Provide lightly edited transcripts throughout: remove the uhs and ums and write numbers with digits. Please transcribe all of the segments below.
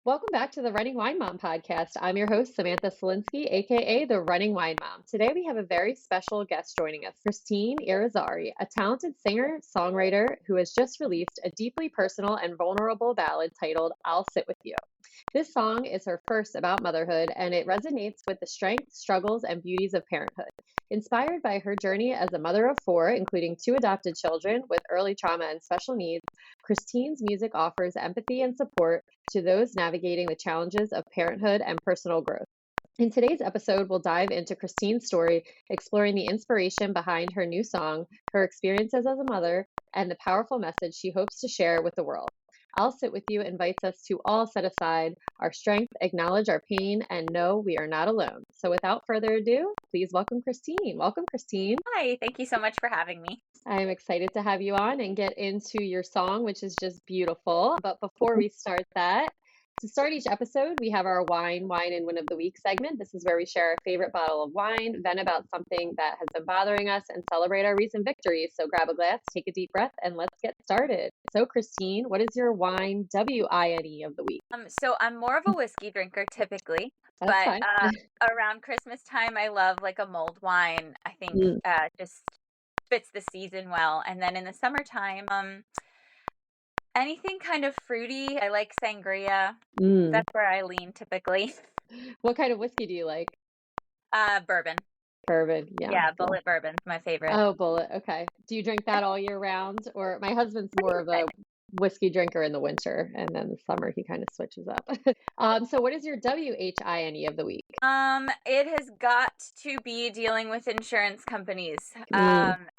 Welcome back to the Running Wine Mom podcast. I'm your host, Samantha Cieslinski, aka the Running Wine Mom. Today we have a very special guest joining us, Christine Irizarry, a talented singer-songwriter who has just released a deeply personal and vulnerable ballad titled I'll Sit With You. This song is her first about motherhood, and it resonates with the strengths, struggles, and beauties of parenthood. Inspired by her journey as a mother of four, including two adopted children with early trauma and special needs, Christine's music offers empathy and support to those navigating the challenges of parenthood and personal growth. In today's episode, we'll dive into Christine's story, exploring the inspiration behind her new song, her experiences as a mother, and the powerful message she hopes to share with the world. I'll Sit With You invites us to all set aside our strength, acknowledge our pain, and know we are not alone. So without further ado, please welcome Christine. Welcome, Christine. Hi, thank you so much for having me. I'm excited to have you on and get into your song, which is just beautiful. But before we start that, to start each episode, we have our Wine, and Win of the Week segment. This is where we share our favorite bottle of wine, vent about something that has been bothering us, and celebrate our recent victories. So grab a glass, take a deep breath, and let's get started. So, Christine, what is your wine, WINE, of the week? So I'm more of a whiskey drinker typically, That's but fine. around Christmas time, I love like a mulled wine. I think just fits the season well. And then in the summertime, anything kind of fruity. I like sangria. Mm. That's where I lean typically. What kind of whiskey do you like? Bourbon. Bourbon, Yeah, Bullet bourbon's my favorite. Oh, Bullet. Okay. Do you drink that all year round? Or my husband's more of a whiskey drinker in the winter, and then the summer he kind of switches up. So what is your WHINE of the week? It has got to be dealing with insurance companies.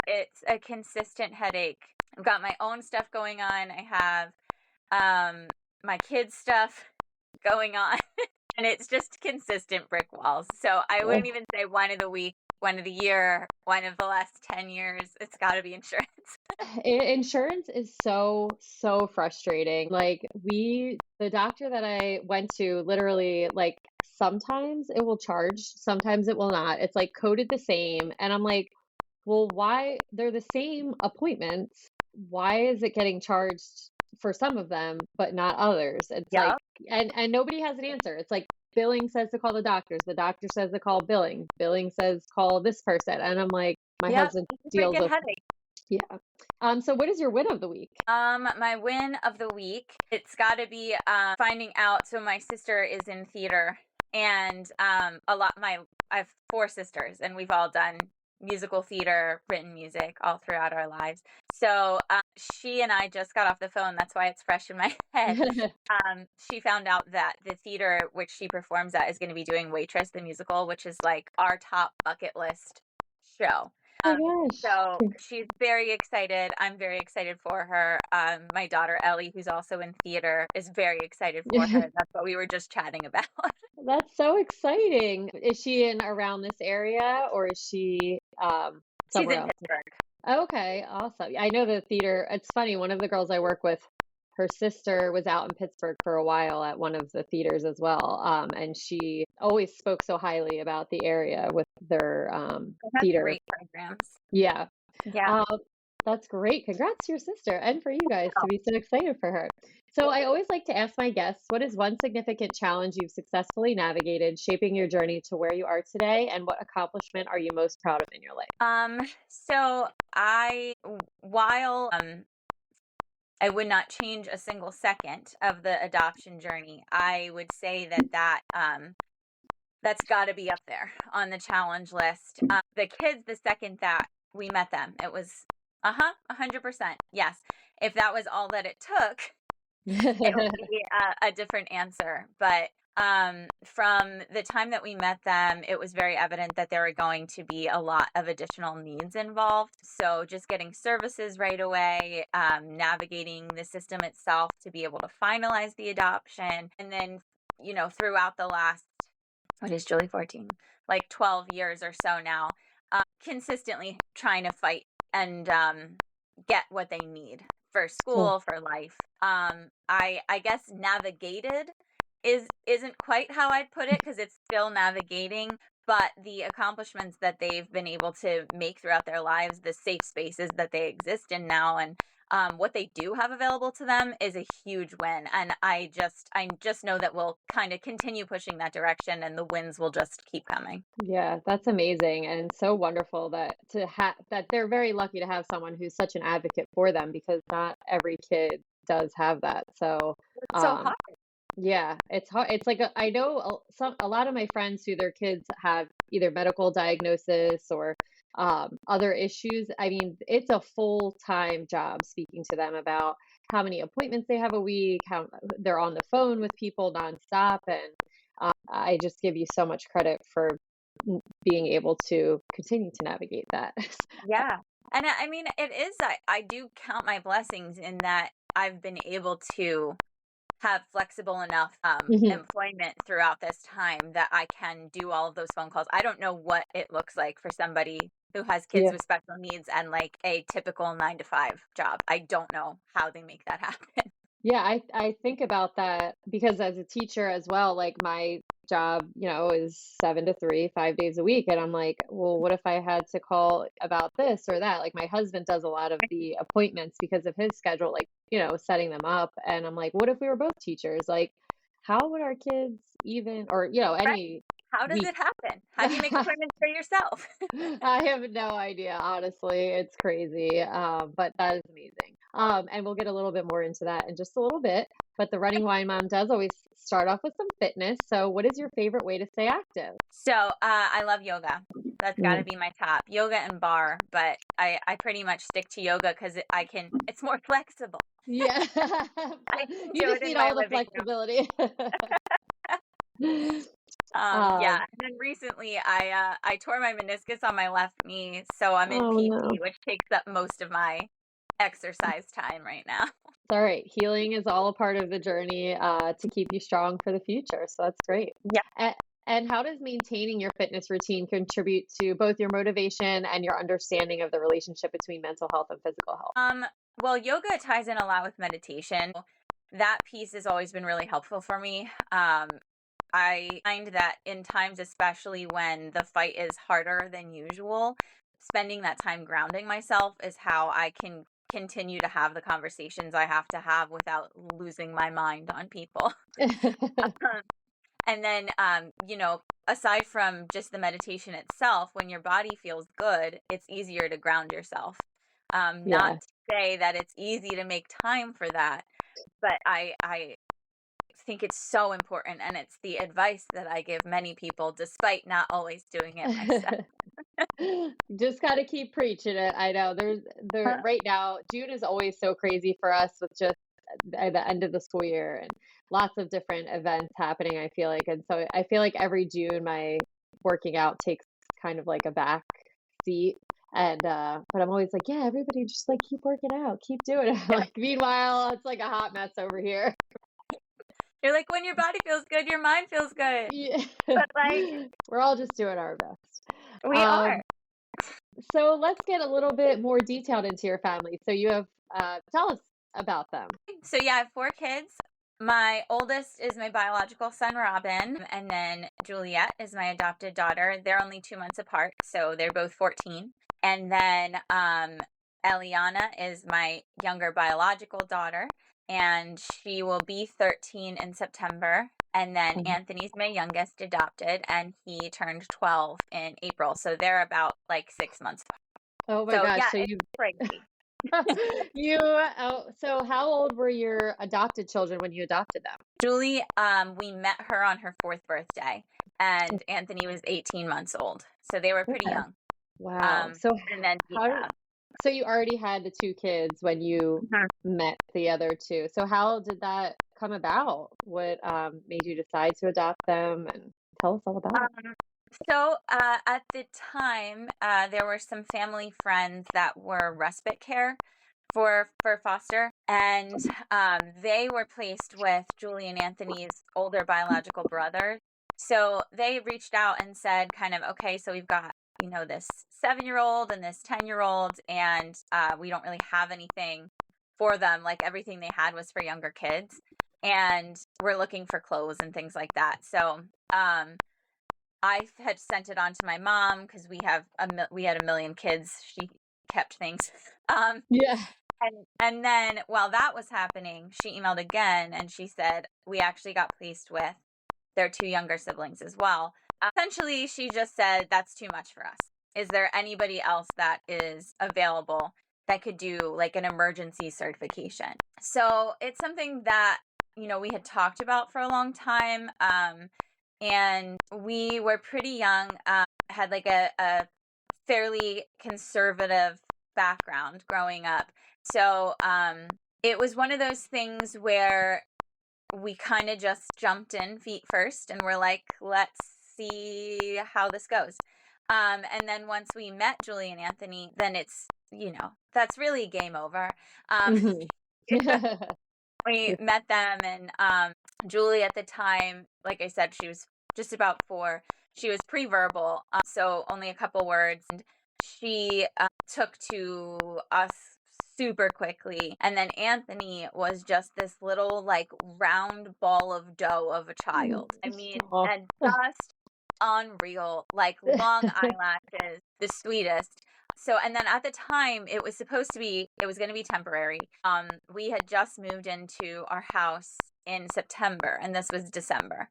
It's a consistent headache. I've got my own stuff going on. I have my kids' stuff going on. And it's just consistent brick walls. So I wouldn't even say one of the week, one of the year, one of the last 10 years. It's got to be insurance. Insurance is so frustrating. Like the doctor that I went to, literally, like, sometimes it will charge, sometimes it will not. It's like coded the same. And I'm like, well, why? They're the same appointments. Why is it getting charged for some of them, but not others? It's Yeah. like, and nobody has an answer. It's like billing says to call the doctors. The doctor says to call billing. Billing says call this person. And I'm like, my husband deals with. Headache. Yeah. So what is your win of the week? My win of the week, it's got to be finding out. So my sister is in theater, and I have four sisters, and we've all done musical theater, written music all throughout our lives. So she and I just got off the phone. That's why it's fresh in my head. She found out that the theater which she performs at is going to be doing Waitress the musical, which is like our top bucket list show. Oh my gosh. So she's very excited. I'm very excited for her. My daughter Ellie, who's also in theater, is very excited for her. That's what we were just chatting about. That's so exciting. Is she in around this area, or is she She's somewhere in else? Pittsburgh. Okay, awesome. I know the theater. It's funny, one of the girls I work with, her sister was out in Pittsburgh for a while at one of the theaters as well. And she always spoke so highly about the area with their theater. Great programs. Yeah. Yeah. That's great. Congrats to your sister, and for you guys to be so excited for her. So I always like to ask my guests, what is one significant challenge you've successfully navigated, shaping your journey to where you are today, and what accomplishment are you most proud of in your life? So while I would not change a single second of the adoption journey, I would say that's got to be up there on the challenge list. The kids, the second that we met them, it was 100%. Yes. If that was all that it took, it would be a different answer. But from the time that we met them, it was very evident that there were going to be a lot of additional needs involved. So just getting services right away, navigating the system itself to be able to finalize the adoption. And then, throughout the last, what is Julie 14? Like 12 years or so now, consistently trying to fight and get what they need for school, for life. I guess navigated isn't quite how I'd put it, because it's still navigating, but the accomplishments that they've been able to make throughout their lives, the safe spaces that they exist in now, and what they do have available to them is a huge win. And I just know that we'll kind of continue pushing that direction, and the wins will just keep coming. Yeah, that's amazing and so wonderful that to have that they're very lucky to have someone who's such an advocate for them because not every kid does have that. So, It's so um, hard. yeah, it's hard. It's like I know a lot of my friends who their kids have either medical diagnosis or other issues. I mean, it's a full-time job speaking to them about how many appointments they have a week, how they're on the phone with people nonstop, and I just give you so much credit for being able to continue to navigate that. Yeah. And I mean, it is, I do count my blessings in that I've been able to have flexible enough Mhm. employment throughout this time that I can do all of those phone calls. I don't know what it looks like for somebody who has kids Yeah. with special needs and like a typical 9 to 5 job. I don't know how they make that happen. Yeah, I think about that because as a teacher as well, like my job, is 7 to 3, 5 days a week. And I'm like, well, what if I had to call about this or that? Like my husband does a lot of the appointments because of his schedule, like, setting them up. And I'm like, what if we were both teachers? Like, how would our kids even, or, Right. any How does week? it happen? How do you make appointments for yourself? I have no idea, honestly. It's crazy, but that is amazing. And we'll get a little bit more into that in just a little bit. But the Running Wine Mom does always start off with some fitness. So, what is your favorite way to stay active? So I love yoga. That's got to Mm. be my top. Yoga and bar, but I pretty much stick to yoga because it's more flexible. Yeah, I can you do just it in need my all the living room. flexibility. Yeah, Um, and then recently I tore my meniscus on my left knee, so I'm in oh PT, no. which takes up most of my exercise time right now. It's all right. Healing is all a part of the journey to keep you strong for the future. So that's great. Yeah. A- And how does maintaining your fitness routine contribute to both your motivation and your understanding of the relationship between mental health and physical health? Well, yoga ties in a lot with meditation. That piece has always been really helpful for me. I find that in times, especially when the fight is harder than usual, spending that time grounding myself is how I can continue to have the conversations I have to have without losing my mind on people. And then, aside from just the meditation itself, when your body feels good, it's easier to ground yourself. Not Yeah. to say that it's easy to make time for that, but I think it's so important, and it's the advice that I give many people, despite not always doing it myself. Just got to keep preaching it. I know there's there right now, June is always so crazy for us with just the end of the school year and lots of different events happening, I feel like. And so I feel like every June my working out takes kind of like a back seat. And but I'm always like, yeah, everybody just like keep working out, keep doing it. Yeah. Like meanwhile, it's like a hot mess over here. You're like, when your body feels good, your mind feels good. Yeah. But like, We're all just doing our best. we are. Um, So let's get a little bit more detailed into your family. So you have, tell us about them. So yeah, I have 4 kids. My oldest is my biological son, Robin, and then Juliet is my adopted daughter. They're only 2 months apart, so they're both 14. And then Eliana is my younger biological daughter, and she will be 13 in September. And then Mhm. Anthony's my youngest adopted, and he turned 12 in April. So they're about like 6 months apart. Oh my So gosh. yeah, So it's you, crazy. so how old were your adopted children when you adopted them? Julie, we met her on her 4th birthday, and Anthony was 18 months old. So they were pretty Okay. young. Wow. So And then, how, yeah. so you already had the two kids when you Mhm. met the other two. So how did that come about? What made you decide to adopt them? And tell us all about it. Um, so at the time, there were some family friends that were respite care for foster, and they were placed with Julie and Anthony's older biological brother. So they reached out and said, kind of, okay, so we've got this 7-year-old and this 10-year-old, and we don't really have anything for them. Like everything they had was for younger kids, and we're looking for clothes and things like that. So I had sent it on to my mom because we had a million kids. She kept things. Um, Yeah. And then while that was happening, she emailed again and she said, we actually got placed with their 2 younger siblings as well. Essentially, she just said, that's too much for us. Is there anybody else that is available that could do like an emergency certification? So it's something that, we had talked about for a long time. And we were pretty young, had like a fairly conservative background growing up. So it was one of those things where we kind of just jumped in feet first and we're like, let's see how this goes. And then once we met Julie and Anthony, then it's, that's really game over. Mhm. We met them, and Julie at the time, like I said, she was just about 4. She was pre-verbal, so only a couple words. And she took to us super quickly. And then Anthony was just this little like round ball of dough of a child. I mean, Aw. and just unreal, like long eyelashes, the sweetest. So, and then at the time, it was going to be temporary. We had just moved into our house in September, and this was December.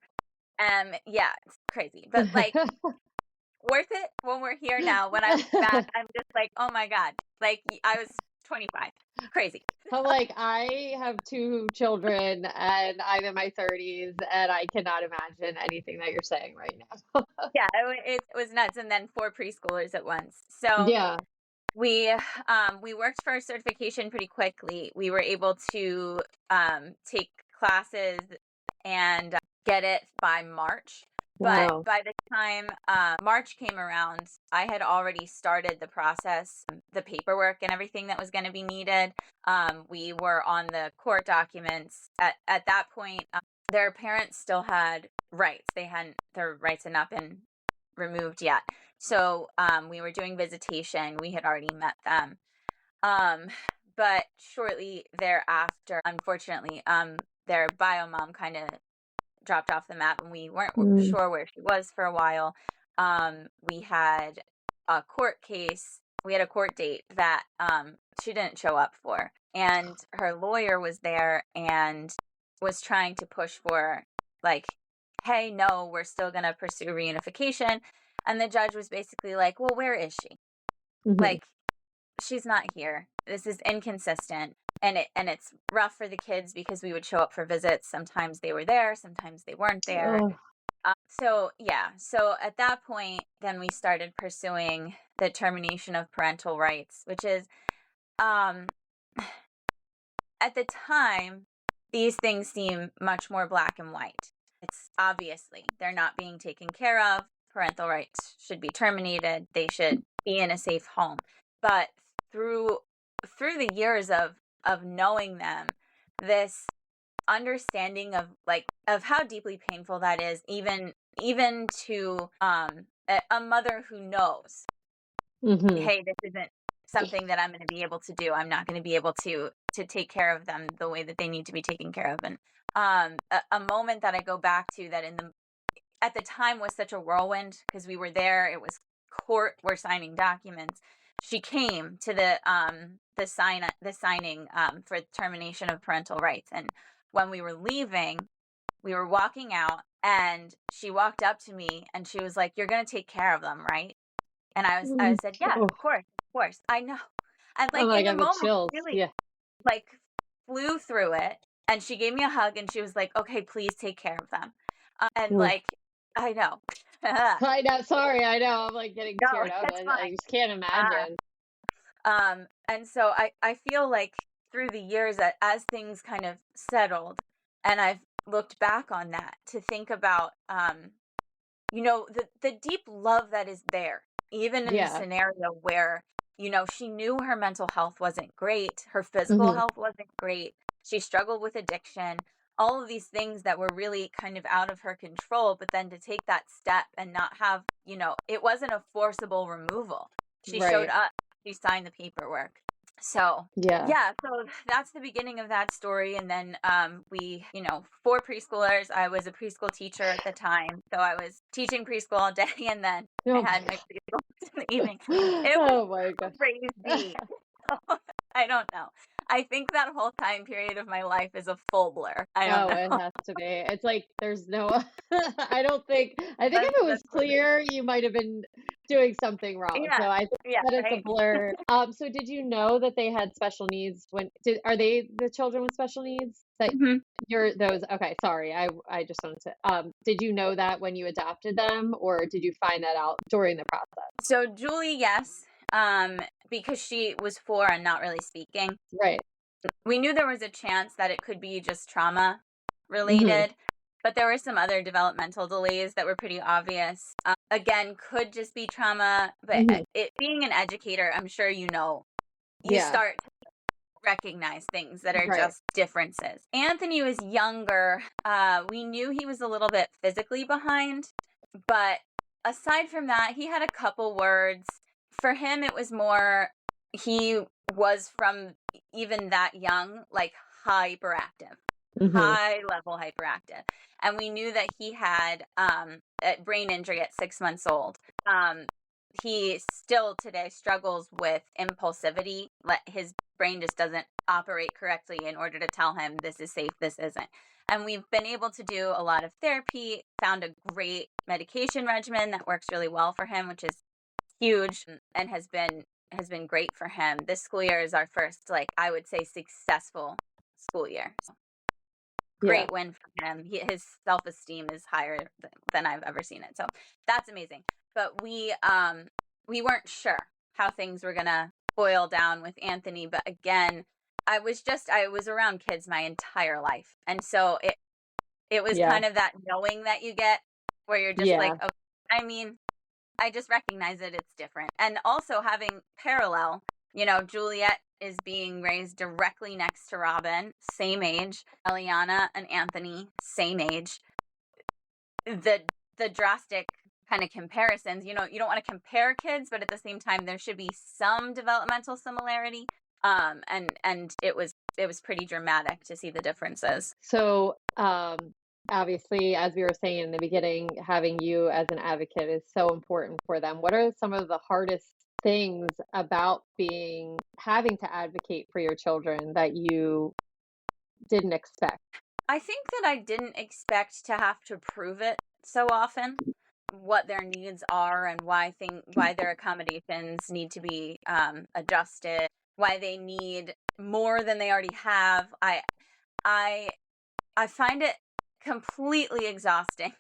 Yeah, it's crazy, but like worth it when we're here now. When I look back, I'm just like, oh my God, like I was 25. Crazy. I'm like, I have 2 children and I'm in my 30s and I cannot imagine anything that you're saying right now. Yeah, it was nuts. And then 4 preschoolers at once. So Yeah. we worked for our certification pretty quickly. We were able to take classes and get it by March. But Wow. by the time March came around, I had already started the process, the paperwork and everything that was going to be needed. We were on the court documents. At that point, their parents still had rights. Their rights had not been removed yet. So we were doing visitation. We had already met them. But shortly thereafter, unfortunately, their bio mom kind of dropped off the map and we weren't Mm. sure where she was for a while. We had a court case. We had a court date that she didn't show up for. And her lawyer was there and was trying to push for, like, hey, no, we're still going to pursue reunification. And the judge was basically like, well, where is she? Mhm. Like, she's not here. This is inconsistent. And it's rough for the kids because we would show up for visits. Sometimes they were there, sometimes they weren't there. Oh. So at that point, then we started pursuing the termination of parental rights, which is, at the time, these things seem much more black and white. It's obviously they're not being taken care of. Parental rights should be terminated. They should be in a safe home. But through the years of knowing them, this understanding of how deeply painful that is, even to a mother who knows, Mhm. hey, this isn't something that I'm going to be able to do. I'm not going to be able to take care of them the way that they need to be taken care of. And a moment that I go back to that at the time was such a whirlwind because we were there. It was court. We're signing documents. She came to the signing for termination of parental rights. And when we were leaving, we were walking out, and she walked up to me and she was like, "You're gonna take care of them, right?" And I said, "Yes, Oh. of course, I know." And Oh like my in the God, the moment, chills. really Yeah. like flew through it. And she gave me a hug and she was like, "Okay, please take care of them." And Oof. like, I know. I know. Sorry, I know. I'm like getting No, teared up. it's I fine. just can't imagine. And so I feel like through the years that as things kind of settled and I've looked back on that to think about, the deep love that is there, even in the Yeah. scenario where, she knew her mental health wasn't great, her physical Mhm. health wasn't great, she struggled with addiction, all of these things that were really kind of out of her control, but then to take that step and not have, it wasn't a forcible removal. She showed Right. up, she signed the paperwork. So Yeah. yeah, so that's the beginning of that story. And then we, 4 preschoolers. I was a preschool teacher at the time, so I was teaching preschool all day, and then I Oh had my my preschool in the evening. God. It was Oh my gosh. crazy. I don't know. I think that whole time period of my life is a full blur. I don't Oh, it know. has to be. It's like there's no I think if That's it was that's what it is. clear, you might have been doing something wrong. Yeah. So I think Yeah, that it's a right? blur. So did you know that they had special needs are they the children with special needs? That Mhm. you're those okay, sorry. I just wanted to did you know that when you adopted them or did you find that out during the process? So Julie, yes, because she was 4 and not really speaking. Right. We knew there was a chance that it could be just trauma Hmm. related, but there were some other developmental delays that were pretty obvious. Again, could just be trauma, but Hmm. it being an educator, I'm sure you Yeah. start to recognize things that are Right. just differences. Anthony was younger. We knew he was a little bit physically behind, but aside from that, he had a couple words. For him, it was more he was from even that young, like hyperactive, Hmm. high level hyperactive. And we knew that he had a brain injury at 6 months old. Um, he still today struggles with impulsivity. His brain just doesn't operate correctly in order to tell him this is safe, this isn't. And we've been able to do a lot of therapy, found a great medication regimen that works really well for him, which is huge and has been great for him. This school year is our first, like I would say, successful school year. So Yeah. great win for him. His self-esteem is higher than I've ever seen it. So that's amazing. But we weren't sure how things were gonna boil down with Anthony. But again, I was around kids my entire life. And so it was Yeah. kind of that knowing that you get where you're just like, Yeah. okay, I mean, I just recognize that it's different. And also having parallel, Juliet is being raised directly next to Robin, same age. Eliana and Anthony, same age. The drastic kind of comparisons, you don't want to compare kids, but at the same time there should be some developmental similarity. And it was pretty dramatic to see the differences. So, obviously, as we were saying in the beginning, having you as an advocate is so important for them. What are some of the hardest things about having to advocate for your children that you didn't expect? I think that I didn't expect to have to prove it so often, what their needs are and why their accommodations need to be adjusted, why they need more than they already have. I I find it completely exhausting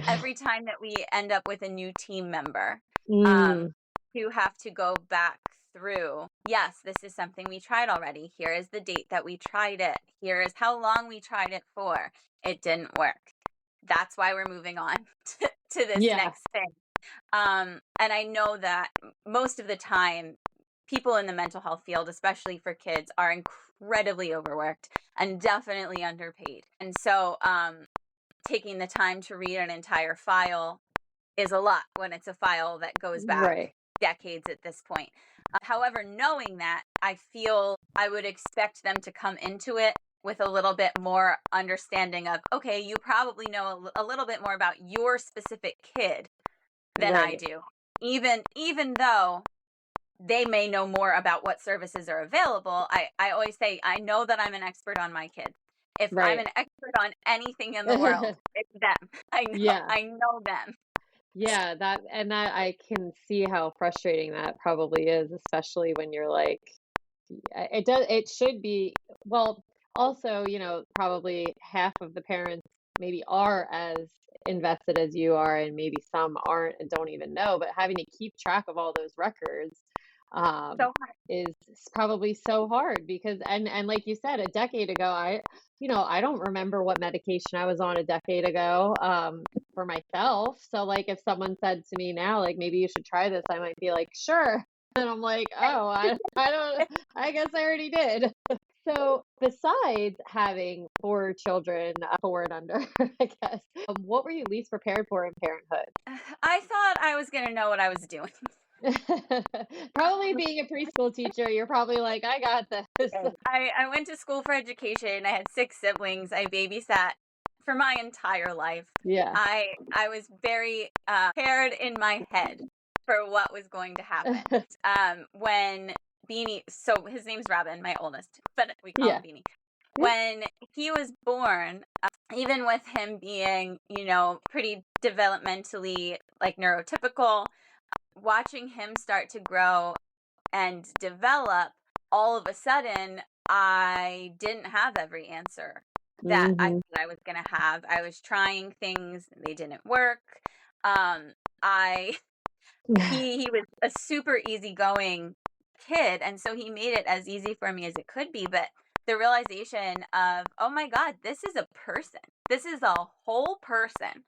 every time that we end up with a new team member, um, Mm, to have to go back through. Yes, this is something we tried already. Here is the date that we tried it. Here is how long we tried it for. It didn't work. That's why we're moving on to this yeah, next thing. And I know that most of the time, people in the mental health field, especially for kids, are incredibly overworked and definitely underpaid. And so, taking the time to read an entire file is a lot when it's a file that goes back right, decades at this point. However, knowing that, I feel I would expect them to come into it with a little bit more understanding of, okay, you probably know a little bit more about your specific kid than I right. do. Even though they may know more about what services are available, I always say, I know that I'm an expert on my kids. If I'm Right. an expert on anything in the world, it's them. Yeah. I know them. Yeah, that I can see how frustrating that probably is, especially when you're like, it should be, well, also, probably half of the parents maybe are as invested as you are, and maybe some aren't and don't even know, but having to keep track of all those records, um, So is probably so hard because, and like you said, a decade ago, I don't remember what medication I was on a decade ago, for myself. So like if someone said to me now, like maybe you should try this, I might be like, sure. And I'm like, oh, I don't, I guess I already did. So besides having 4 children, 4 and under, I guess, what were you least prepared for in parenthood? I thought I was going to know what I was doing. Probably being a preschool teacher, you're probably like, I got this. I went to school for education. I had 6 siblings. I babysat for my entire life. Yeah. I was very prepared in my head for what was going to happen. When Beanie, so his name's Robin, my oldest, but we call Yeah. him Beanie. When he was born, even with him being, pretty developmentally like neurotypical, watching him start to grow and develop, all of a sudden, I didn't have every answer that I Mm-hmm. thought I was going to have. I was trying things, they didn't work. I he was a super easygoing kid, and so he made it as easy for me as it could be. But the realization of, oh my God, this is a person. This is a whole person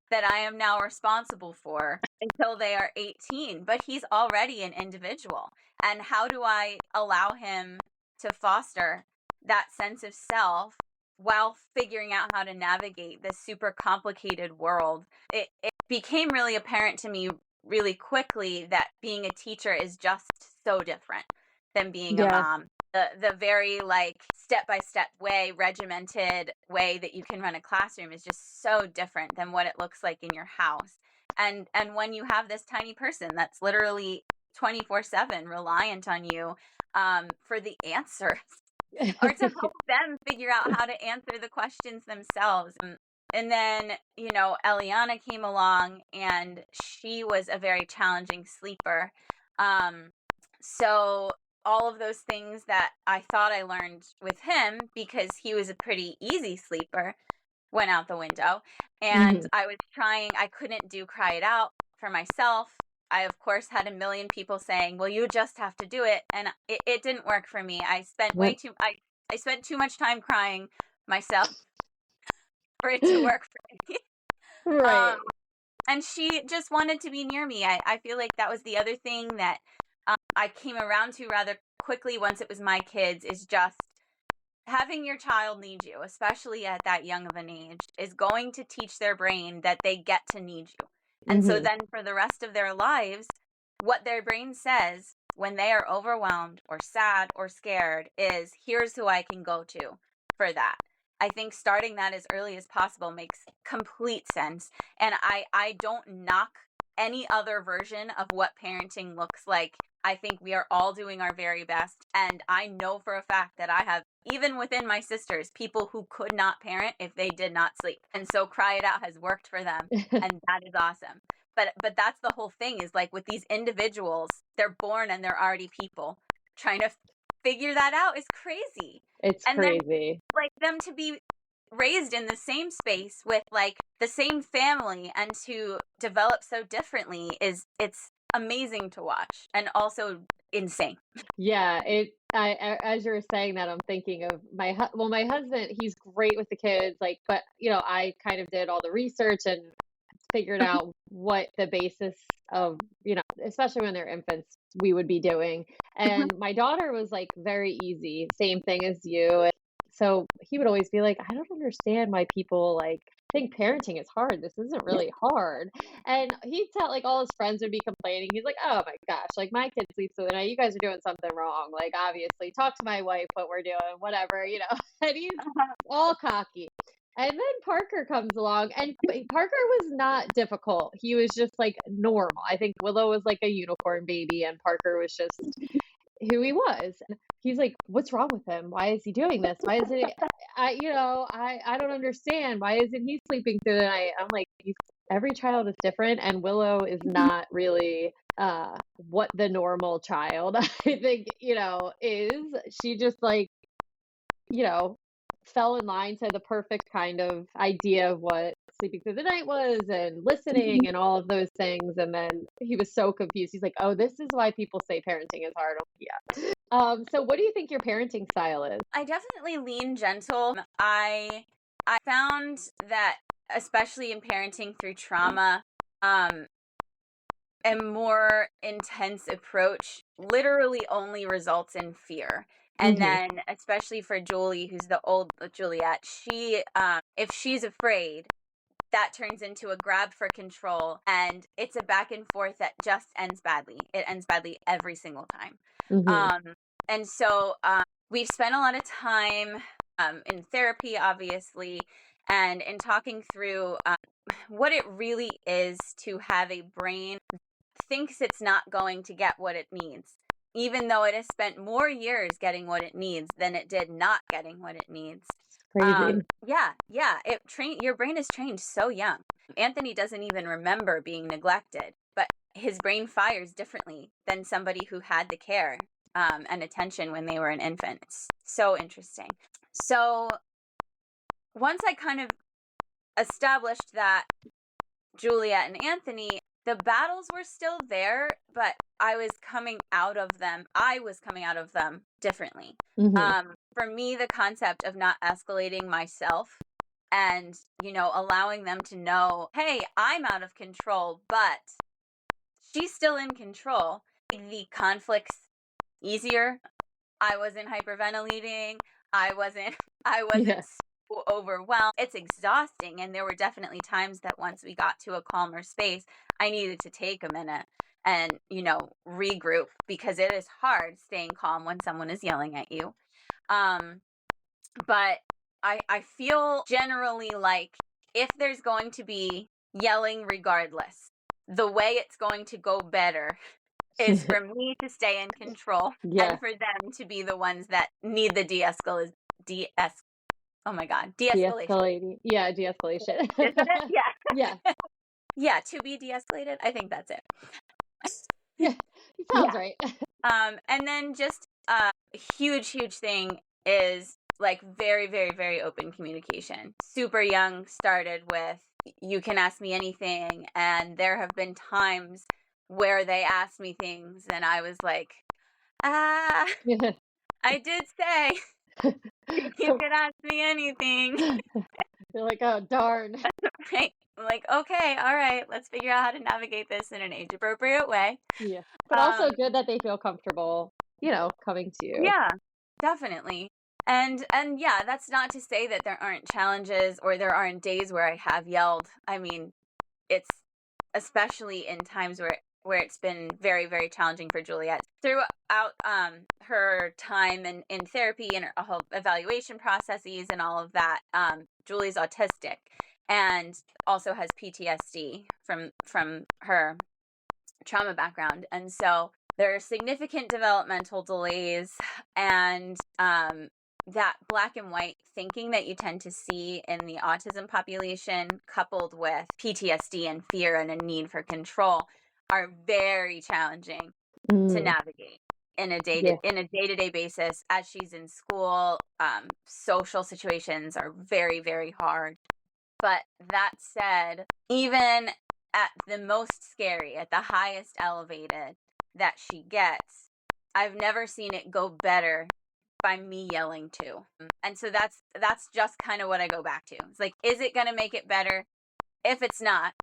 that I am now responsible for until they are 18. But he's already an individual. And how do I allow him to foster that sense of self while figuring out how to navigate this super complicated world? It became really apparent to me really quickly that being a teacher is just so different than being a Yeah. mom. The very like step-by-step way, regimented way that you can run a classroom is just so different than what it looks like in your house. And when you have this tiny person that's literally 24/7 reliant on you for the answers or to help them figure out how to answer the questions themselves. And then, Eliana came along, and she was a very challenging sleeper. So all of those things that I thought I learned with him, because he was a pretty easy sleeper, went out the window. And Mm-hmm. I couldn't do cry it out for myself. I, of course, had a million people saying, well, you just have to do it. And it didn't work for me. I spent too much time crying myself for it to work for me. Um, Right. and she just wanted to be near me. I feel like that was the other thing that I came around to rather quickly once it was my kids, is just having your child need you, especially at that young of an age, is going to teach their brain that they get to need you. And so Mm-hmm. then for the rest of their lives, what their brain says when they are overwhelmed or sad or scared is, here's who I can go to for that. I think starting that as early as possible makes complete sense. And I don't knock any other version of what parenting looks like. I think we are all doing our very best. And I know for a fact that I have, even within my sisters, people who could not parent if they did not sleep. And so Cry It Out has worked for them. And that is awesome. But that's the whole thing, is like with these individuals, they're born and they're already people. Trying to figure that out is crazy. It's And then crazy. like them to be raised in the same space with like the same family and to develop so differently, it's amazing to watch and also insane. Yeah, as you were saying that, I'm thinking of my husband, he's great with the kids, like, but I kind of did all the research and figured out what the basis of, especially when they're infants, we would be doing. And my daughter was like very easy, same thing as you. And so he would always be like, I don't understand why people like think parenting is hard. This isn't really hard. And he'd tell like all his friends would be complaining. He's like, oh my gosh, like my kid sleeps through the night. You guys are doing something wrong. Like obviously, talk to my wife what we're doing, whatever. And he's all cocky. And then Parker comes along, and Parker was not difficult. He was just like normal. I think Willow was like a unicorn baby, and Parker was just who he was. And he's like, "What's wrong with him? Why is he doing this? Why is it? I don't understand. Why isn't he sleeping through the night?" I'm like, every child is different, and Willow is not really what the normal child I think is. She just like you know, fell in line to the perfect kind of idea of what sleeping through the night was and listening and all of those things. And then he was so confused. He's like, "Oh, this is why people say parenting is hard." I'm like, yeah. So what do you think your parenting style is? I definitely lean gentle. I found that, especially in parenting through trauma, a more intense approach literally only results in fear. And Hmm. then, especially for Julie, who's the old Juliet, she, if she's afraid, that turns into a grab for control, and it's a back and forth that just ends badly. It ends badly every single time. Hmm. And so we've spent a lot of time in therapy, obviously, and in talking through what it really is to have a brain that thinks it's not going to get what it needs. even though it has spent more years getting what it needs than it did not getting what it needs. Crazy. Yeah. Your brain is trained so young. Anthony doesn't even remember being neglected, but his brain fires differently than somebody who had the care and attention when they were an infant. It's so interesting. So once I kind of established that Juliet and Anthony, the battles were still there, but I was coming out of them differently. For me, the concept of not escalating myself and, allowing them to know, hey, I'm out of control, but she's still in control. The conflicts easier. I wasn't hyperventilating. I wasn't so overwhelmed. It's exhausting. And there were definitely times that once we got to a calmer space, I needed to take a minute and, regroup, because it is hard staying calm when someone is yelling at you. But I feel generally like if there's going to be yelling regardless, the way it's going to go better is for me to stay in control and for them to be the ones that need the de-escalation. De-escalating. Yeah, de-escalation. Isn't it? Yeah. Yeah. Yeah, to be de-escalated. I think that's it. Yeah, it sounds right. And then just a huge thing is like very, very, very open communication. Super young started with, you can ask me anything. And there have been times where they asked me things and I was like, I did say you can ask me anything. You're like, oh, darn. Right? I'm like, okay, all right, let's figure out how to navigate this in an age-appropriate way. Yeah. But also good that they feel comfortable, coming to you. Yeah, definitely. And yeah, that's not to say that there aren't challenges or there aren't days where I have yelled. I mean, it's especially in times where it's been very, very challenging for Juliet. Throughout her time in therapy and her whole evaluation processes and all of that, Julie's autistic and also has PTSD from her trauma background. And so there are significant developmental delays and that black and white thinking that you tend to see in the autism population, coupled with PTSD and fear and a need for control, are very challenging to navigate in a day-to-day basis as she's in school. Social situations are very, very hard. But that said, even at the most scary, at the highest elevated that she gets, I've never seen it go better by me yelling too. And so that's just kind of what I go back to. It's like, is it going to make it better? If it's not,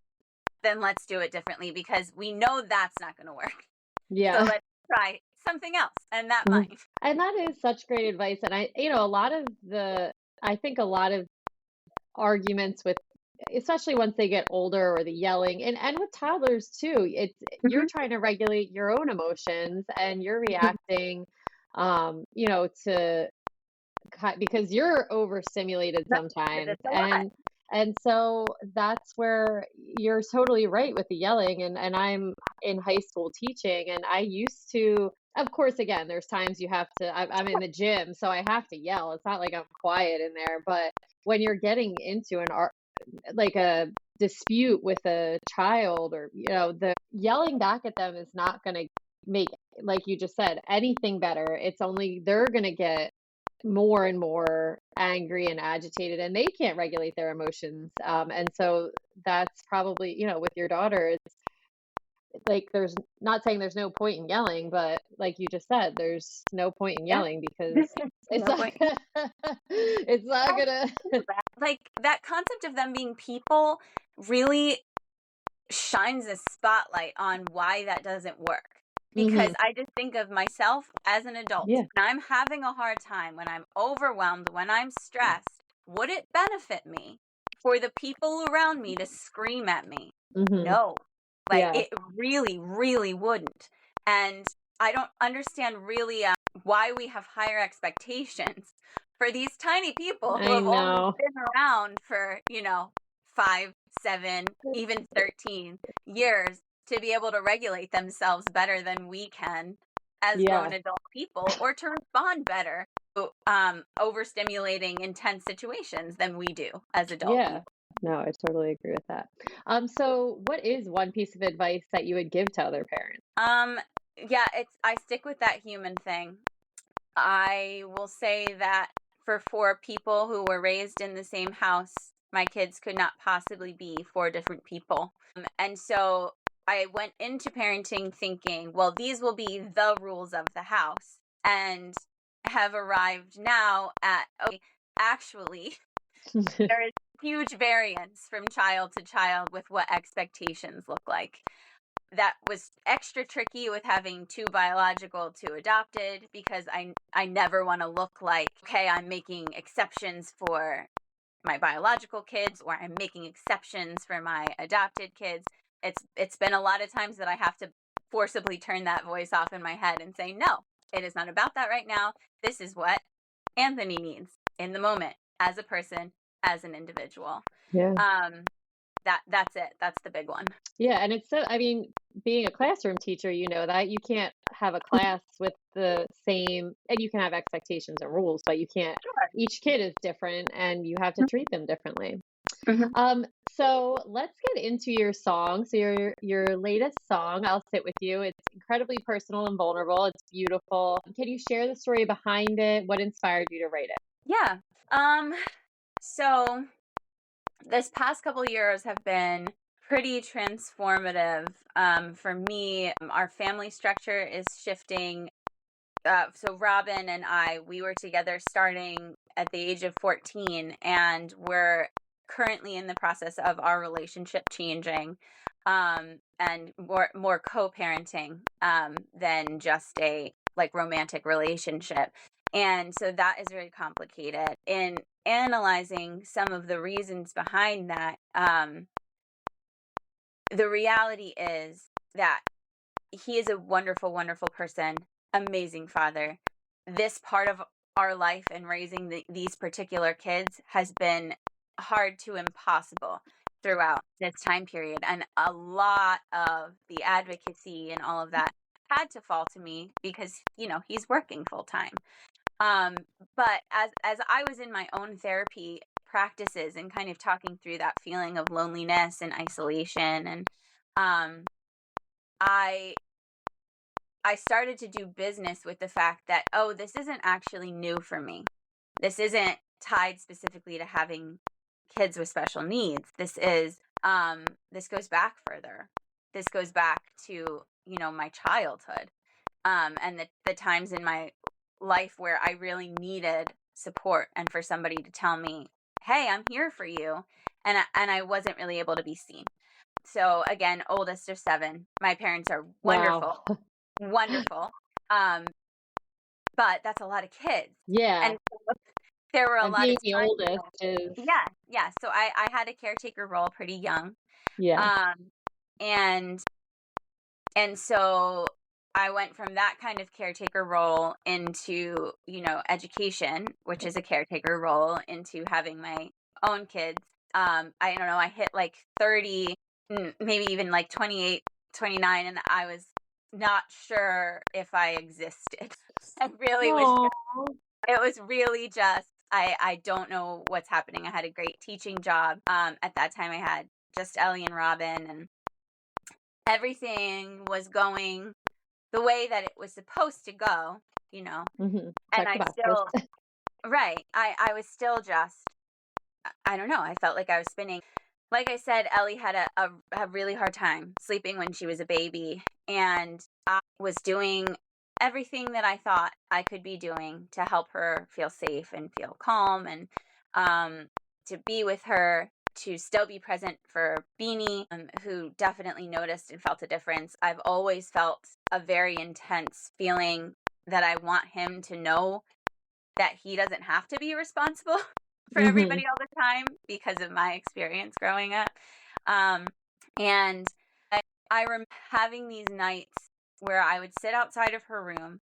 then let's do it differently, because we know that's not going to work. Yeah. So let's try something else, and that might. And that is such great advice. And I think a lot of arguments with, especially once they get older, or the yelling, and with toddlers too, you're trying to regulate your own emotions and you're reacting, to, because you're overstimulated sometimes. And so that's where you're totally right with the yelling. And I'm in high school teaching, and I used to, of course, again, there's times you have to, I'm in the gym, so I have to yell. It's not like I'm quiet in there, but when you're getting into like a dispute with a child, or, the yelling back at them is not going to make, like you just said, anything better. It's only, they're going to get more and more angry and agitated, and they can't regulate their emotions. And so that's probably, with your daughter, it's like, there's not saying there's no point in yelling, but like you just said, there's no point in yelling, because it's it's not gonna like, that concept of them being people really shines a spotlight on why that doesn't work. Because I just think of myself as an adult. Yeah. When I'm having a hard time, when I'm overwhelmed, when I'm stressed, would it benefit me for the people around me to scream at me? No. It really, really wouldn't. And I don't understand really why we have higher expectations for these tiny people who have only been around for, 5, 7, even 13 years, to be able to regulate themselves better than we can. as Yeah. grown adult people, or to respond better to overstimulating intense situations than we do as adult Yeah. people. No, I totally agree with that. So what is one piece of advice that you would give to other parents? Yeah, I stick with that human thing. I will say that for four people who were raised in the same house, my kids could not possibly be four different people. And so I went into parenting thinking, well, these will be the rules of the house, and have arrived now at, okay, actually, there is huge variance from child to child with what expectations look like. That was extra tricky with having two biological, two adopted, because I never want to look like, okay, I'm making exceptions for my biological kids, or I'm making exceptions for my adopted kids. It's been a lot of times that I have to forcibly turn that voice off in my head and say, no, it is not about that right now. This is what Anthony needs in the moment, as a person, as an individual. Yeah. That's it. That's the big one. Yeah, and it's so, I mean, being a classroom teacher, you know that you can't have a class with the same, and you can have expectations and rules, but you can't, each kid is different and you have to treat them differently. Mhm. So let's get into your song. So your latest song, I'll Sit With You. It's incredibly personal and vulnerable. It's beautiful. Can you share the story behind it? What inspired you to write it? Yeah. So this past couple years have been pretty transformative for me. Our family structure is shifting. So Robin and I, we were together starting at the age of 14, and we're currently in the process of our relationship changing, and more co-parenting than just a like romantic relationship. And so that is very complicated. In analyzing some of the reasons behind that, the reality is that he is a wonderful, wonderful person, amazing father. This part of our life and raising these particular kids has been hard to impossible throughout this time period. And a lot of the advocacy and all of that had to fall to me because, he's working full time. But as I was in my own therapy practices and kind of talking through that feeling of loneliness and isolation, and I I started to do business with the fact that, oh, this isn't actually new for me. This isn't tied specifically to having kids with special needs. This goes back further. This goes back to, my childhood, and the times in my life where I really needed support, and for somebody to tell me, hey, I'm here for you. And I wasn't really able to be seen. So again, oldest of seven. My parents are Wow. wonderful, wonderful. Um, but that's a lot of kids. Yeah. And so there were a And lot of being the times. oldest is, Yeah. So I had a caretaker role pretty young. yeah. Um, and and so I went from that kind of caretaker role into, education, which is a caretaker role, into having my own kids. I don't know, I hit like 30, maybe even like 28, 29, and I was not sure if I existed. I really was, Oh, it was really just, I don't know what's happening. I had a great teaching job. At that time I had just Ellie and Robin, and everything was going the way that it was supposed to go, mm-hmm. and Check the I boxes. still, right. I was still just, I don't know. I felt like I was spinning. Like I said, Ellie had a really hard time sleeping when she was a baby, and I was doing everything that I thought I could be doing to help her feel safe and feel calm, and to be with her, to still be present for Beanie, who definitely noticed and felt a difference. I've always felt a very intense feeling that I want him to know that he doesn't have to be responsible for Mm-hmm. everybody all the time because of my experience growing up. And I remember having these nights where I would sit outside of her room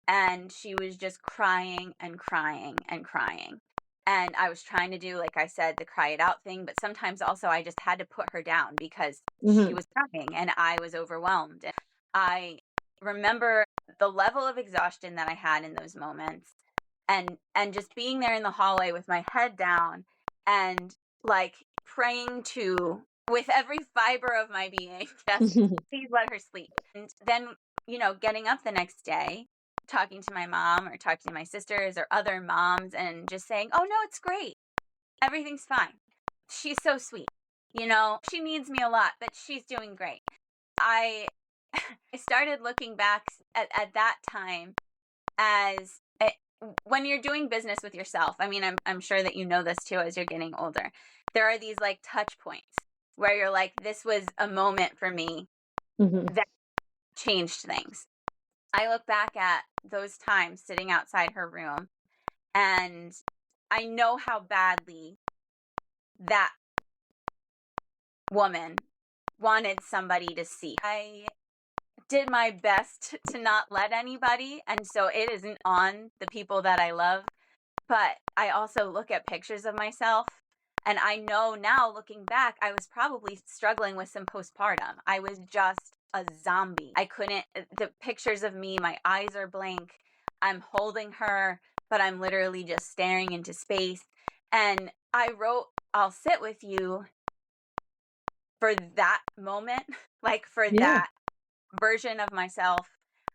and she was just crying and crying and crying. And I was trying to do, like I said, the cry it out thing, but sometimes also I just had to put her down because she Mm-hmm. was crying and I was overwhelmed. And I remember the level of exhaustion that I had in those moments, and just being there in the hallway with my head down and like praying to with every fiber of my being, just please let her sleep. And then, getting up the next day, talking to my mom or talking to my sisters or other moms and just saying, "Oh no, it's great. Everything's fine. She's so sweet. She needs me a lot, but she's doing great." I I started looking back at that time as when you're doing business with yourself. I mean, I'm sure that you know this too as you're getting older. There are these like touch points where you're like, this was a moment for me that changed things. I look back at those times sitting outside her room, and I know how badly that woman wanted somebody to see. I did my best to not let anybody, and so it isn't on the people that I love. But I also look at pictures of myself, and I know now, looking back, I was probably struggling with some postpartum. I was just a zombie. I couldn't, the pictures of me, my eyes are blank. I'm holding her, but I'm literally just staring into space. And I wrote, "I'll sit with you" for that moment, like for Yeah. that version of myself.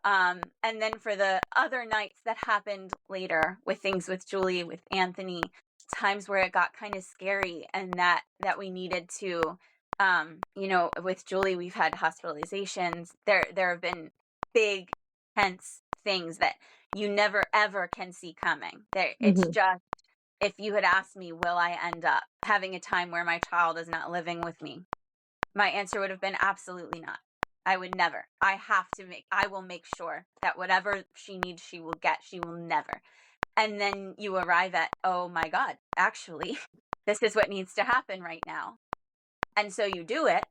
And then for the other nights that happened later with things with Julie, with Anthony, times where it got kind of scary and that we needed to, with Julie, we've had hospitalizations. There have been big, tense things that you never ever can see coming. It's just, if you had asked me, will I end up having a time where my child is not living with me? My answer would have been absolutely not. I would never. I will make sure that whatever she needs, she will get. She will never. And then you arrive at, oh my God, actually, this is what needs to happen right now. And so you do it,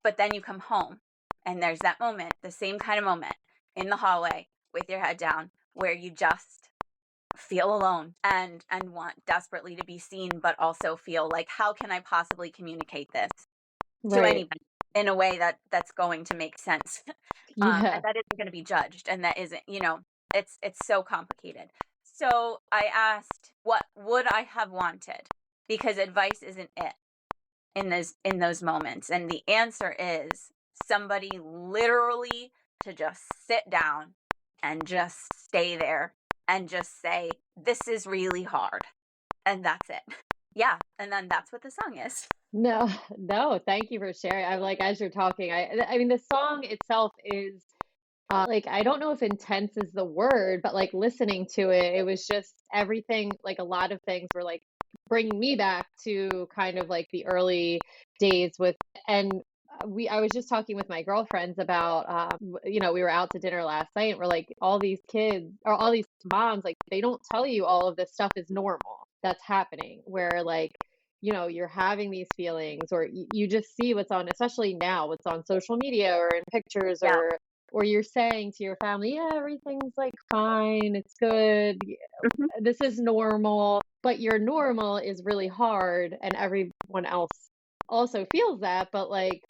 but then you come home and there's that moment, the same kind of moment in the hallway with your head down where you just feel alone and want desperately to be seen, but also feel like, how can I possibly communicate this to anybody in a way that's going to make sense, and that isn't going to be judged, and that isn't, it's so complicated. So I asked, what would I have wanted? Because advice isn't it in those moments, and the answer is somebody literally to just sit down and just stay there and just say, this is really hard, and that's it. Yeah, and then that's what the song is. No, thank you for sharing. I'm like, as you're talking, I mean, the song itself is like, I don't know if intense is the word, but like listening to it, it was just everything, like a lot of things were like bringing me back to kind of like the early days with, and I was just talking with my girlfriends about, we were out to dinner last night and we're like, all these kids or all these moms, like, they don't tell you all of this stuff is normal that's happening, where like, you're having these feelings, or you just see what's on, especially now, what's on social media or in pictures, Yeah. or you're saying to your family, yeah, everything's like fine, it's good, this is normal, but your normal is really hard, and everyone else also feels that, but like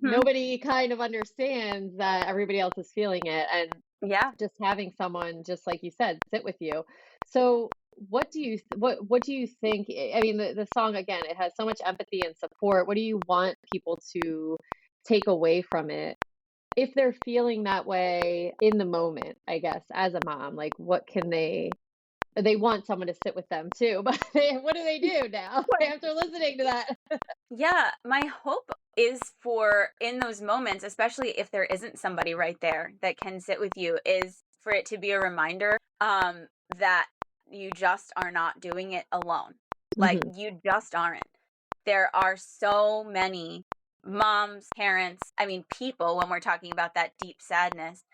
nobody kind of understands that everybody else is feeling it, and Yeah. just having someone, just like you said, sit with you. So what do you think? I mean, the song, again, it has so much empathy and support. What do you want people to take away from it if they're feeling that way in the moment, I guess, as a mom? Like, what can they want someone to sit with them too, but what do they do now after listening to that? Yeah, my hope is for in those moments, especially if there isn't somebody right there that can sit with you, is for it to be a reminder that you just are not doing it alone. Like, you just aren't. There are so many moms, parents, I mean, people, when we're talking about that deep sadness,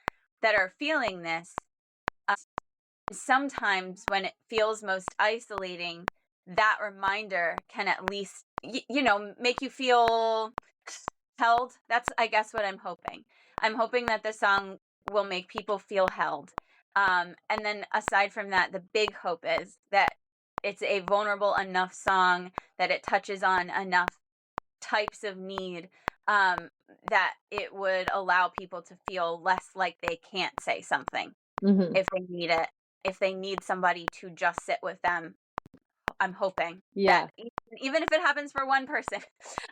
that are feeling this. Sometimes when it feels most isolating, that reminder can at least, make you feel held. That's, I guess, what I'm hoping. I'm hoping that the song will make people feel held. And then aside from that, the big hope is that it's a vulnerable enough song that it touches on enough types of need that it would allow people to feel less like they can't say something Hmm. if they need it, if they need somebody to just sit with them. I'm hoping that Yeah. even if it happens for one person,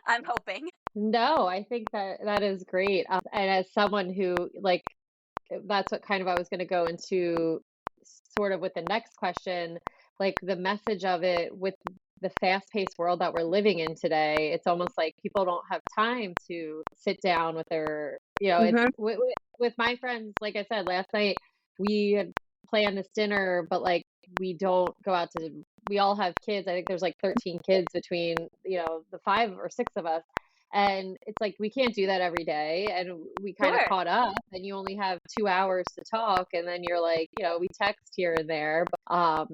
I'm hoping. No, I think that that is great. And as someone who, like, that's what kind of I was going to go into sort of with the next question, like the message of it with the fast-paced world that we're living in today, it's almost like people don't have time to sit down with their, it's Hmm. with my friends, like I said, last night we had planned this dinner, but like we don't go out to, we all have kids. I think there's like 13 kids between, the five or six of us. And it's like we can't do that every day. And we kind of Sure. caught up, and you only have 2 hours to talk. And then you're like, we text here and there. But,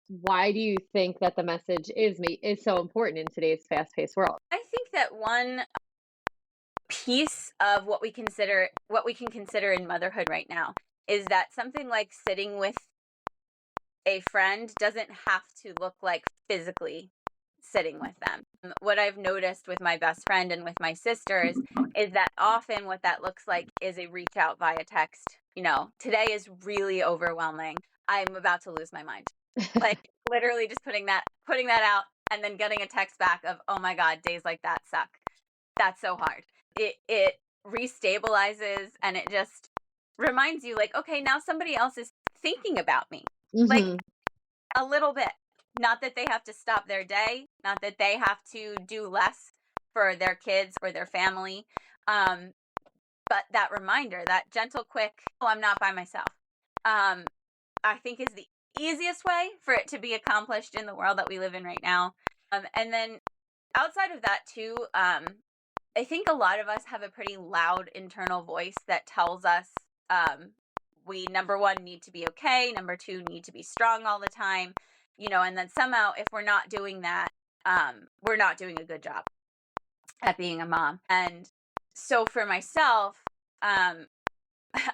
why do you think that the message is so important in today's fast-paced world? I think that one piece of what we can consider in motherhood right now is that something like sitting with a friend doesn't have to look like physically sitting with them. What I've noticed with my best friend and with my sisters is that often what that looks like is a reach out via text. Today is really overwhelming. I'm about to lose my mind. Like literally just putting that out and then getting a text back of, "Oh my God, days like that suck." That's so hard. It restabilizes, and it just reminds you like, okay, now somebody else is thinking about me. Like Hmm. a little bit. Not that they have to stop their day, not that they have to do less for their kids or their family. Um, but that reminder, that gentle, quick, "Oh, I'm not by myself," I think is the easiest way for it to be accomplished in the world that we live in right now. And then outside of that, too, I think a lot of us have a pretty loud internal voice that tells us we, number one, need to be okay, number two, need to be strong all the time, and then somehow if we're not doing that, we're not doing a good job at being a mom. And so for myself, um,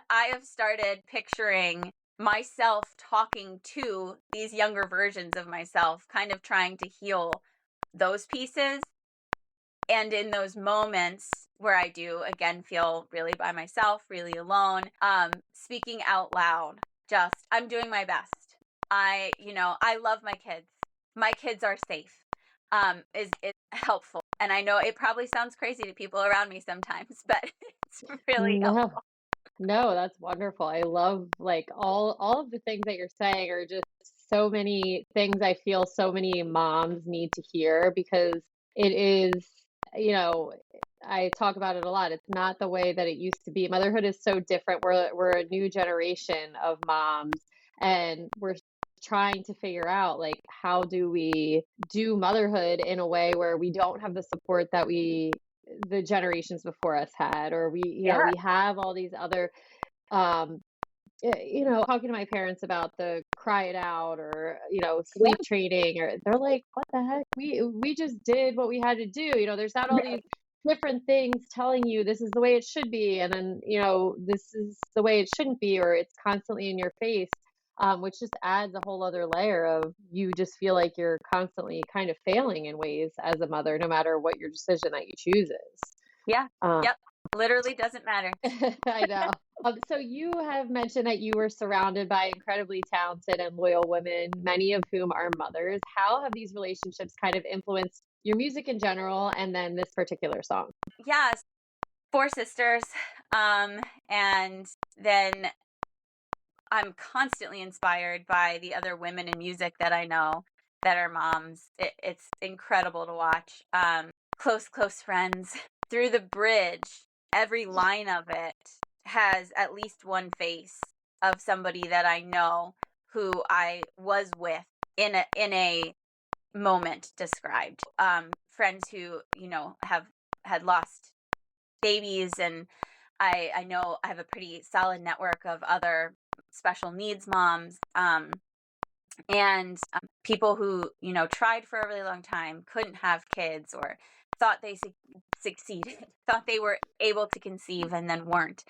I have started picturing myself talking to these younger versions of myself, kind of trying to heal those pieces. And in those moments where I do again feel really by myself, really alone, speaking out loud, just I'm doing my best. I love my kids. My kids are safe. Is helpful. And I know it probably sounds crazy to people around me sometimes, but it's really No, helpful. no, that's wonderful. I love like all of the things that you're saying are just so many things I feel so many moms need to hear because it is, you know, I talk about it a lot. It's not the way that it used to be. Motherhood is so different. We're a new generation of moms, and we're trying to figure out like how do we do motherhood in a way where we don't have the support that the generations before us had, or Yeah. we have all these other um talking to my parents about the cry it out, or Yeah. sleep training, or they're like, what the heck, we just did what we had to do. There's not all these different things telling you this is the way it should be, and then this is the way it shouldn't be, or it's constantly in your face, which just adds a whole other layer of you just feel like you're constantly kind of failing in ways as a mother, no matter what your decision that you choose is. Yeah. um, Yep. Literally doesn't matter. I know. So you have mentioned that you were surrounded by incredibly talented and loyal women, many of whom are mothers. How have these relationships kind of influenced your music in general, and then this particular song? Yes. Four sisters. And then I'm constantly inspired by the other women in music that I know that are moms. It's incredible to watch. Close friends. Through the Bridge, every line of it has at least one face of somebody that I know who I was with in a moment described. Friends who, have had lost babies, and I know I have a pretty solid network of other special needs moms, and people who tried for a really long time, couldn't have kids, or thought they succeeded, thought they were able to conceive and then weren't.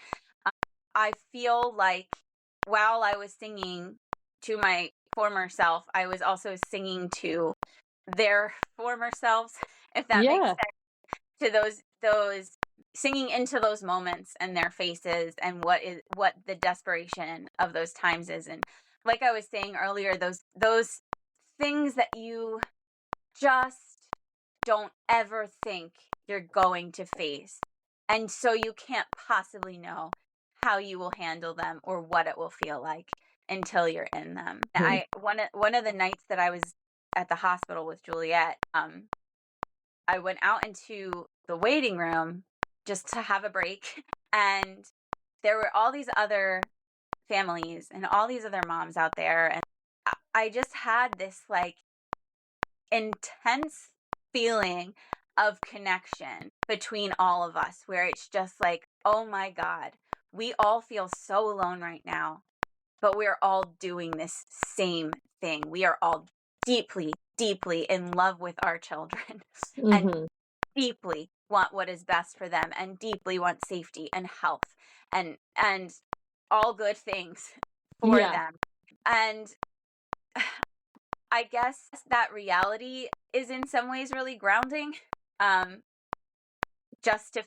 I feel like while I was singing to my former self, I was also singing to their former selves, if that makes Yeah. sense, to those singing into those moments and their faces and what the desperation of those times is. And like I was saying earlier, those things that you just don't ever think you're going to face. And so you can't possibly know how you will handle them or what it will feel like until you're in them. Mhm. One of the nights that I was at the hospital with Juliet, I went out into the waiting room just to have a break, and there were all these other families and all these other moms out there, and I just had this like intense feeling of connection between all of us, where it's just like, oh my God, we all feel so alone right now, but we're all doing this same thing. We are all deeply, deeply in love with our children and Mhm. deeply want what is best for them and deeply want safety and health and all good things for Yeah. them. And I guess that reality is in some ways really grounding. Um, just to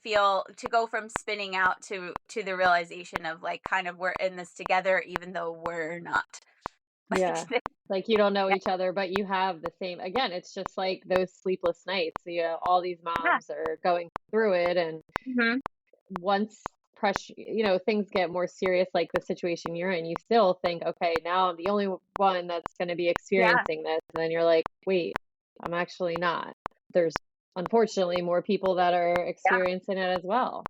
go from spinning out to the realization of like kind of we're in this together even though we're not. Yeah. Like you don't know Yeah. each other, but you have the same, again, it's just like those sleepless nights. All these Yeah. moms are going through it, and Mhm. once pressure, things get more serious, like the situation you're in, you still think, okay, now I'm the only one that's going to be Yeah. experiencing this. And then you're like, wait, I'm actually not. There's unfortunately more people that are Yeah. experiencing it as well.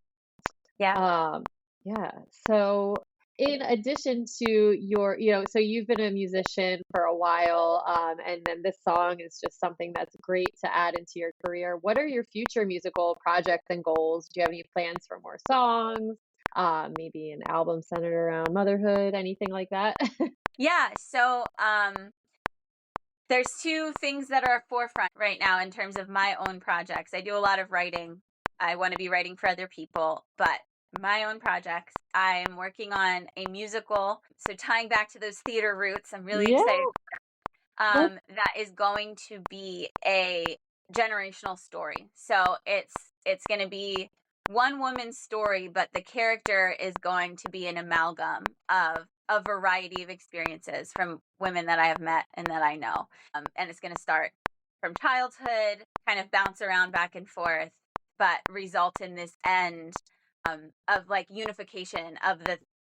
Yeah. Um, yeah. So, in addition to your, so you've been a musician for a while, and then this song is just something that's great to add into your career. What are your future musical projects and goals? Do you have any plans for more songs? Maybe an album centered around motherhood, anything like that? Yeah. So there's two things that are forefront right now in terms of my own projects. I do a lot of writing. I want to be writing for other people, but my own projects, I am working on a musical. So tying back to those theater roots, I'm really Yeah. excited. That is going to be a generational story. So it's going to be one woman's story, but the character is going to be an amalgam of a variety of experiences from women that I have met and that I know. And it's going to start from childhood, kind of bounce around back and forth, but result in this end of like unification of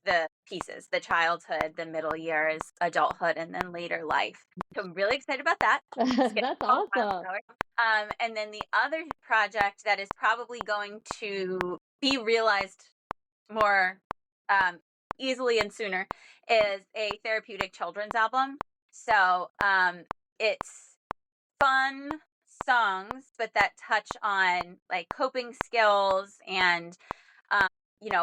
the pieces, the childhood, the middle years, adulthood, and then later life. So I'm really excited about that. It's gonna That's be called awesome. And then the other project that is probably going to be realized more easily and sooner is a therapeutic children's album. So it's fun songs, but that touch on like coping skills and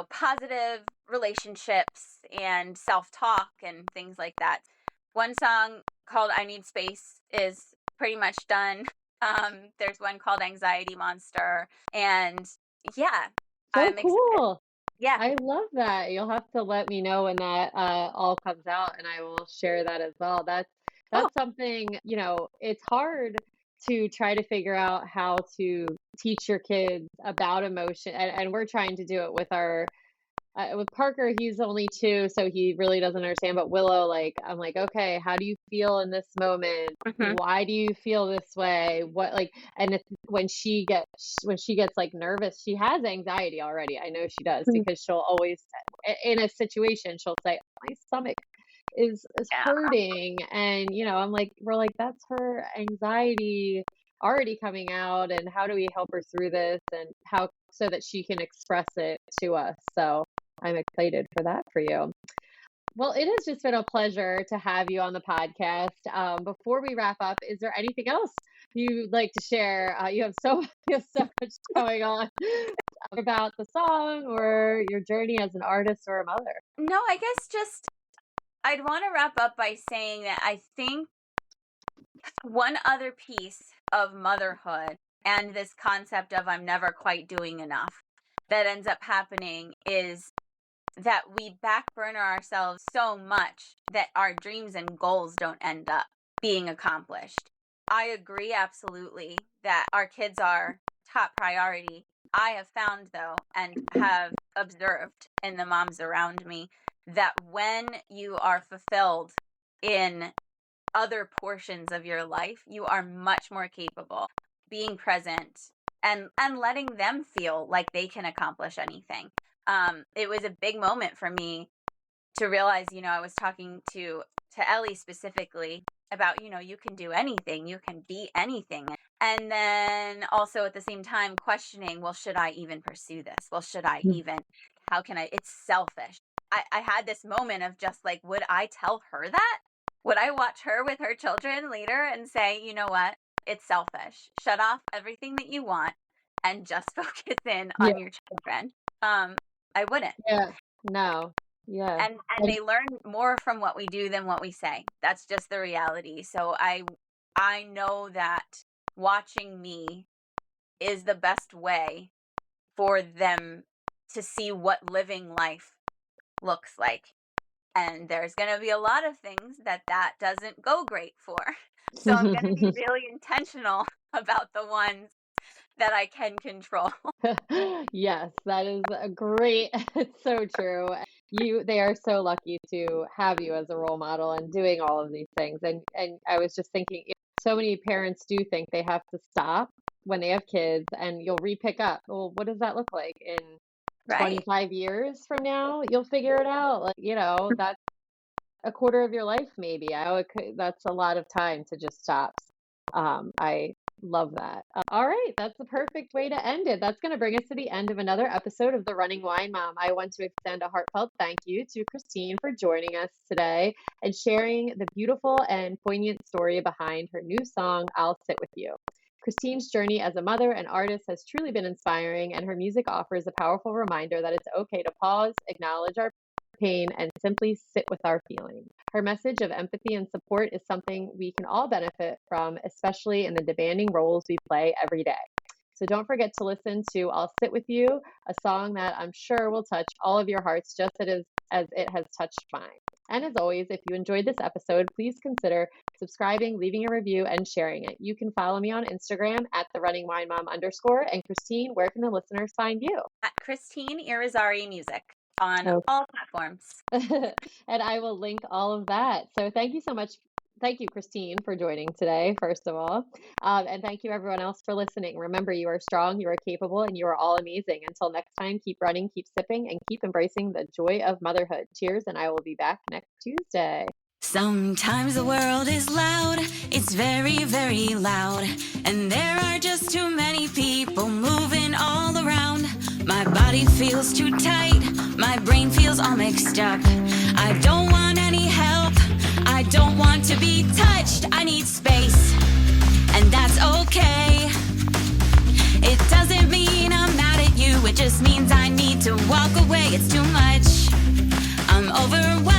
positive relationships and self-talk and things like that. One song called I Need Space is pretty much done. There's one called Anxiety Monster. And yeah, So I'm excited. cool. Yeah. I love that. You'll have to let me know when that all comes out, and I will share that as well. Oh, That's something, it's hard to try to figure out how to teach your kids about emotion, and we're trying to do it with our with Parker. He's only 2, so he really doesn't understand. But Willow, like, I'm like, okay, how do you feel in this moment? mm-hmm. Why do you feel this way? What, like, and if, when she gets like nervous, she has anxiety already. I know she does, because she'll always, in a situation, she'll say, my stomach is Yeah. hurting, and I'm like, we're like, that's her anxiety already coming out, and how do we help her through this, and how so that she can express it to us. So I'm excited for that for you. Well, it has just been a pleasure to have you on the podcast. Before we wrap up, is there anything else you'd like to share? You have so you have so much going on about the song or your journey as an artist or a mother. No, I guess just I'd want to wrap up by saying that I think one other piece of motherhood and this concept of I'm never quite doing enough that ends up happening is that we back burner ourselves so much that our dreams and goals don't end up being accomplished. I agree absolutely that our kids are top priority, I have found, though, and have observed in the moms around me, that when you are fulfilled in other portions of your life, you are much more capable being present and letting them feel like they can accomplish anything. It was a big moment for me to realize, I was talking to Ellie specifically about, you can do anything, you can be anything. And then also at the same time questioning, well, should I even pursue this? Well, should I even, how can I, it's selfish. I had this moment of just like, would I tell her that? Would I watch her with her children later and say, you know what? It's selfish. Shut off everything that you want and just focus in on your children. I wouldn't. Yeah. No. Yeah. And they learn more from what we do than what we say. That's just the reality. So I know that watching me is the best way for them to see what living life looks like. And there's going to be a lot of things that doesn't go great for. So I'm going to be really intentional about the ones that I can control. Yes, that is a great, it's so true. They are so lucky to have you as a role model and doing all of these things. And I was just thinking, so many parents do think they have to stop when they have kids, and you'll re-pick up. Well, what does that look like in 25 years from now? You'll figure it out. Like, that's a quarter of your life, maybe. That's a lot of time to just stop. I love that. All right, that's the perfect way to end it. That's going to bring us to the end of another episode of The Running Wine Mom. I want to extend a heartfelt thank you to Christine for joining us today and sharing the beautiful and poignant story behind her new song, I'll Sit With You. Christine's journey as a mother and artist has truly been inspiring, and her music offers a powerful reminder that it's okay to pause, acknowledge our pain, and simply sit with our feelings. Her message of empathy and support is something we can all benefit from, especially in the demanding roles we play every day. So don't forget to listen to I'll Sit With You, a song that I'm sure will touch all of your hearts just as it has touched mine. And as always, if you enjoyed this episode, please consider subscribing, leaving a review, and sharing it. You can follow me on Instagram at @therunningwinemom_. And Christine, where can the listeners find you? At Christine Irizarry Music on all platforms. And I will link all of that. So thank you so much. Thank you, Christine, for joining today, first of all. And thank you, everyone else, for listening. Remember, you are strong, you are capable, and you are all amazing. Until next time, keep running, keep sipping, and keep embracing the joy of motherhood. Cheers, and I will be back next Tuesday. Sometimes the world is loud, it's very, very loud, and there are just too many people moving all around. My body feels too tight, my brain feels all mixed up. I don't want any help, I don't want to be touched. I need space, and that's okay. It doesn't mean I'm mad at you, it just means I need to walk away. It's too much, I'm overwhelmed.